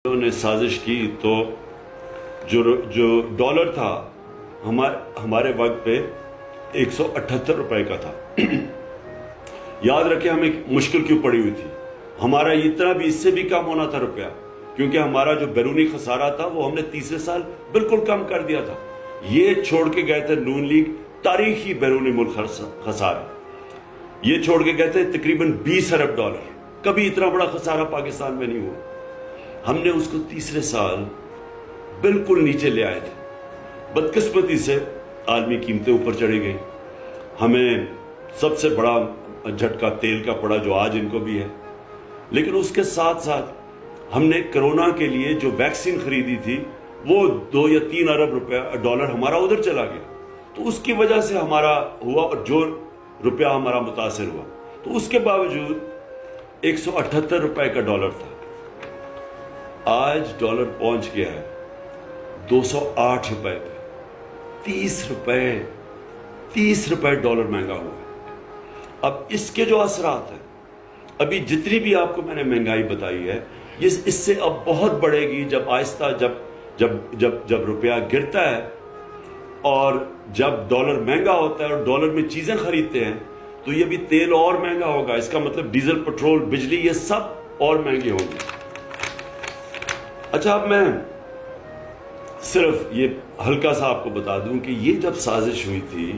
انہوں نے سازش کی تو جو ڈالر تھا ہمارے وقت پہ 178 روپے کا تھا. یاد رکھیں ہمیں مشکل کیوں پڑی ہوئی تھی. ہمارا اتنا بھی اس سے بھی کم ہونا تھا روپیہ، کیونکہ ہمارا جو بیرونی خسارہ تھا وہ ہم نے تیسرے سال بالکل کم کر دیا تھا. یہ چھوڑ کے گئے تھے نون لیگ تاریخی بیرونی ملک خسارہ، یہ چھوڑ کے گئے تھے تقریباً 20 ارب ڈالر. کبھی اتنا بڑا خسارہ پاکستان میں نہیں ہوا. ہم نے اس کو تیسرے سال بالکل نیچے لے آئے تھے. بدقسمتی سے عالمی قیمتیں اوپر چڑھی گئی. ہمیں سب سے بڑا جھٹکا تیل کا پڑا جو آج ان کو بھی ہے. لیکن اس کے ساتھ ساتھ ہم نے کرونا کے لیے جو ویکسین خریدی تھی وہ 2 یا 3 ارب ڈالر ہمارا ادھر چلا گیا. تو اس کی وجہ سے ہمارا ہوا، اور جو روپیہ ہمارا متاثر ہوا. تو اس کے باوجود 178 روپے کا ڈالر تھا. آج ڈالر پہنچ گیا ہے 208 روپے پہ. 30 روپے ڈالر مہنگا ہوا ہے. اب اس کے جو اثرات ہیں، ابھی جتنی بھی آپ کو میں نے مہنگائی بتائی ہے، اس سے اب بہت بڑھے گی جب آہستہ جب روپیہ گرتا ہے اور جب ڈالر مہنگا ہوتا ہے اور ڈالر میں چیزیں خریدتے ہیں تو یہ بھی تیل اور مہنگا ہوگا. اس کا مطلب ڈیزل، پٹرول، بجلی یہ سب اور مہنگی ہوگی. اچھا، اب میں صرف یہ ہلکا سا آپ کو بتا دوں کہ یہ جب سازش ہوئی تھی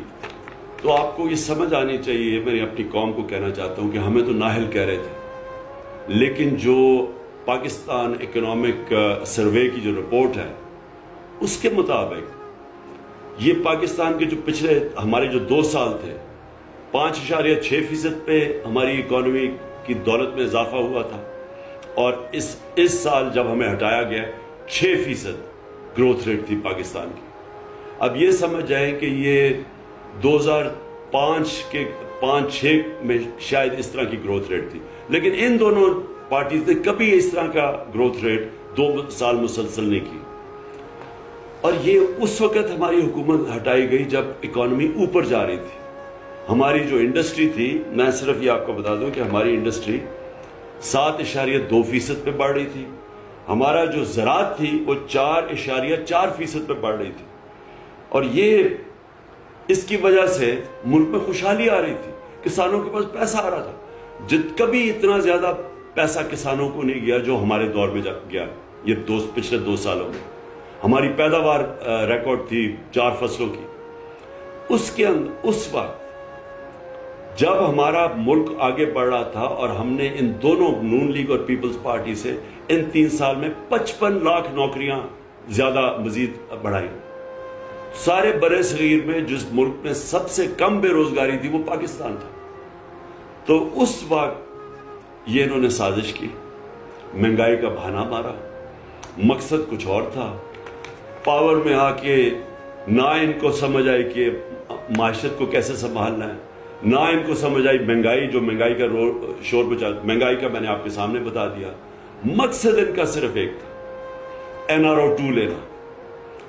تو آپ کو یہ سمجھ آنی چاہیے. میں اپنی قوم کو کہنا چاہتا ہوں کہ ہمیں تو نااہل کہہ رہے تھے، لیکن جو پاکستان اکنامک سروے کی جو رپورٹ ہے اس کے مطابق یہ پاکستان کے جو پچھلے ہمارے جو 2 سال تھے 5.6% پہ ہماری اکانومی کی دولت میں اضافہ ہوا تھا، اور اس سال جب ہمیں ہٹایا گیا 6% گروتھ ریٹ تھی پاکستان کی. اب یہ سمجھ جائیں کہ یہ 2005-6 میں شاید اس طرح کی گروتھ ریٹ تھی. لیکن ان دونوں پارٹیز نے کبھی اس طرح کا گروتھ ریٹ 2 سال مسلسل نہیں کی. اور یہ اس وقت ہماری حکومت ہٹائی گئی جب اکانومی اوپر جا رہی تھی. ہماری جو انڈسٹری تھی، میں صرف یہ آپ کو بتا دوں کہ ہماری انڈسٹری 7.2% پہ بڑھ رہی تھی. ہمارا جو زراعت تھی وہ 4.4% پہ بڑھ رہی تھی. اور یہ اس کی وجہ سے ملک میں خوشحالی آ رہی تھی، کسانوں کے پاس پیسہ آ رہا تھا. کبھی اتنا زیادہ پیسہ کسانوں کو نہیں گیا جو ہمارے دور میں گیا. یہ پچھلے 2 سالوں میں ہماری پیداوار ریکارڈ تھی 4 فصلوں کی. اس وقت جب ہمارا ملک آگے بڑھ رہا تھا اور ہم نے ان دونوں نون لیگ اور پیپلز پارٹی سے ان 3 سال میں 55 لاکھ نوکریاں زیادہ مزید بڑھائی. سارے برے صغیر میں جس ملک میں سب سے کم بے روزگاری تھی وہ پاکستان تھا. تو اس وقت یہ انہوں نے سازش کی، مہنگائی کا بہانہ مارا. مقصد کچھ اور تھا. پاور میں آ کے نہ ان کو سمجھ آئی کہ معیشت کو کیسے سنبھالنا ہے، نہ ان کو سمجھ آئی مہنگائی کا شور مچا. مہنگائی کا میں نے آپ کے سامنے بتا دیا. مقصد ان کا صرف ایک تھا، NRO 2 لینا.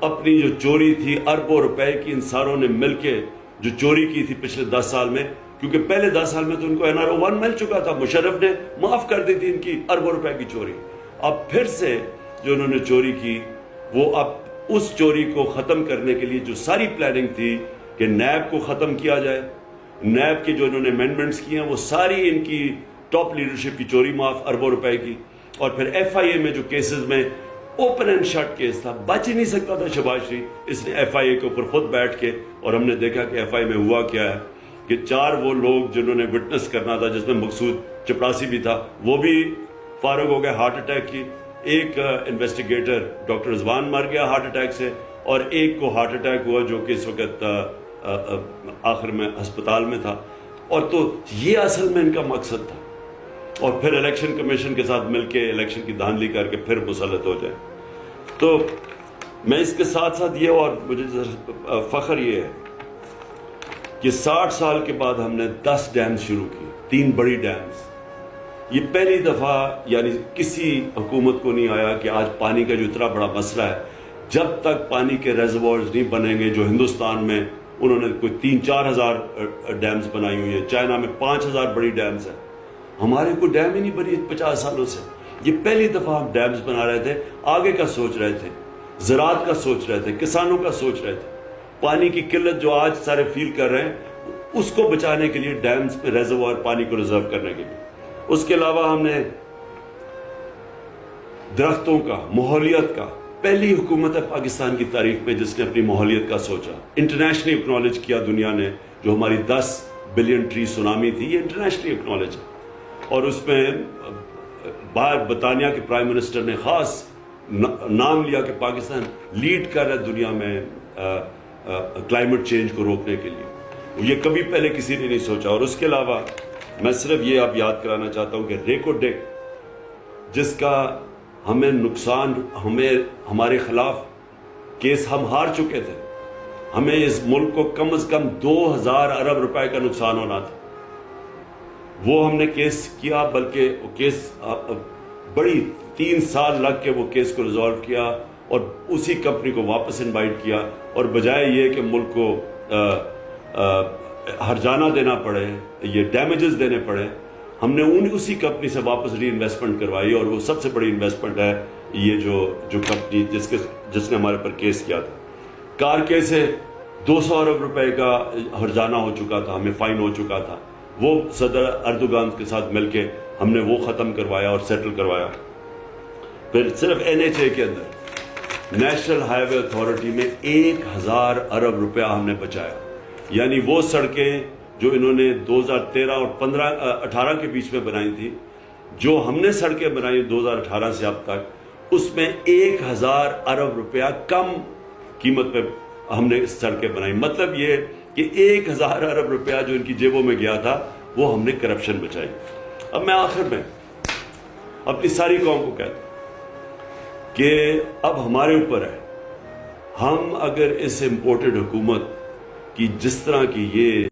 اپنی جو چوری تھی اربوں روپے کی، ان ساروں نے مل کے جو چوری کی تھی پچھلے 10 سال میں، کیونکہ پہلے 10 سال میں تو ان کو NRO 1 مل چکا تھا. مشرف نے معاف کر دی تھی ان کی اربوں روپے کی چوری. اب پھر سے جو انہوں نے چوری کی، وہ اب اس چوری کو ختم کرنے کے لیے جو ساری پلاننگ تھی کہ نیب کو ختم کیا جائے، نیب کے جو انہوں نے امینڈمنٹس کیے ہیں وہ ساری ان کی ٹاپ لیڈرشپ کی چوری معاف اربوں روپے کی. اور پھر FIA میں جو کیسز میں اوپن اینڈ شٹ کیس تھا، بچ ہی نہیں سکتا تھا شہباز شریف. اس نے FIA کے اوپر خود بیٹھ کے، اور ہم نے دیکھا کہ FIA میں ہوا کیا ہے کہ 4 وہ لوگ جنہوں نے وٹنس کرنا تھا، جس میں مقصود چپڑاسی بھی تھا، وہ بھی فارغ ہو گئے ہارٹ اٹیک کی. ایک انویسٹیگیٹر ڈاکٹر رضوان مر گیا ہارٹ اٹیک سے، اور ایک کو ہارٹ اٹیک ہوا جو کہ اس وقت آخر میں ہسپتال میں تھا. اور تو یہ اصل میں ان کا مقصد تھا. اور پھر الیکشن کمیشن کے ساتھ مل کے الیکشن کی دھاندلی کر کے پھر مسلط ہو جائے. تو میں اس کے ساتھ ساتھ یہ، اور مجھے فخر یہ ہے کہ 60 سال کے بعد ہم نے 10 ڈیمز شروع کی، 3 بڑی ڈیمز. یہ پہلی دفعہ یعنی کسی حکومت کو نہیں آیا کہ آج پانی کا جو اتنا بڑا مسئلہ ہے، جب تک پانی کے ریزروائرز نہیں بنیں گے. جو ہندوستان میں انہوں نے کوئی 3-4 ہزار ڈیمز بنائی ہوئی ہے، چائنا میں 5,000 بڑی ڈیمز ہیں. ہمارے کوئی ڈیم ہی نہیں بنی 50 سالوں سے. یہ پہلی دفعہ ہم ڈیمز بنا رہے تھے، آگے کا سوچ رہے تھے، زراعت کا سوچ رہے تھے، کسانوں کا سوچ رہے تھے. پانی کی قلت جو آج سارے فیل کر رہے ہیں اس کو بچانے کے لیے ڈیمز پہ ریزروار پانی کو ریزرو کرنے کے لیے. اس کے علاوہ ہم نے درختوں کا، ماحولیت کا، پہلی حکومت ہے پاکستان کی تاریخ میں جس نے اپنی ماحولیت کا سوچا. انٹرنیشنلی اکنالج کیا دنیا نے، جو ہماری 10 بلین ٹری سونامی تھی، یہ انٹرنیشنلی اکنالج ہے. اور اس میں باہر برطانیہ کے پرائم منسٹر نے خاص نام لیا کہ پاکستان لیڈ کر رہا ہے دنیا میں کلائمیٹ چینج کو روکنے کے لیے. یہ کبھی پہلے کسی نے نہیں سوچا. اور اس کے علاوہ میں صرف یہ اب یاد کرانا چاہتا ہوں کہ ریکو ڈیک، جس کا ہمیں نقصان، ہمارے خلاف کیس ہم ہار چکے تھے، ہمیں اس ملک کو کم از کم 2000 ارب روپے کا نقصان ہونا تھا، وہ ہم نے کیس کیا. بلکہ وہ کیس بڑی 3 سال لگ کے وہ کیس کو ریزالو کیا اور اسی کمپنی کو واپس انوائٹ کیا. اور بجائے یہ کہ ملک کو ہرجانہ دینا پڑے، یہ ڈیمیجز دینے پڑے، ہم نے اسی کمپنی سے واپس ری انویسٹمنٹ کروائی. اور وہ سب سے بڑی انویسٹمنٹ ہے یہ جو کمپنی جس نے ہمارے پر کیس کیا تھا. کارکے سے 200 ارب روپے کا ہرجانہ ہو چکا تھا، ہمیں فائن ہو چکا تھا. وہ صدر اردوغان کے ساتھ مل کے ہم نے وہ ختم کروایا اور سیٹل کروایا. پھر صرف NHA کے اندر نیشنل ہائی وے اتھارٹی میں 1000 ارب روپیہ ہم نے بچایا. یعنی وہ سڑکیں جو انہوں نے 2013 اور 18 کے بیچ میں بنائی تھی، جو ہم نے سڑکیں بنائی 2018 سے اب تک، اس میں 1000 ارب روپیہ کم قیمت پہ ہم نے سڑکیں بنائی. مطلب یہ کہ 1000 ارب روپیہ جو ان کی جیبوں میں گیا تھا وہ ہم نے کرپشن بچائی. اب میں آخر میں اپنی ساری قوم کو کہتا ہوں کہ اب ہمارے اوپر ہے، ہم اگر اس امپورٹڈ حکومت کی جس طرح کی یہ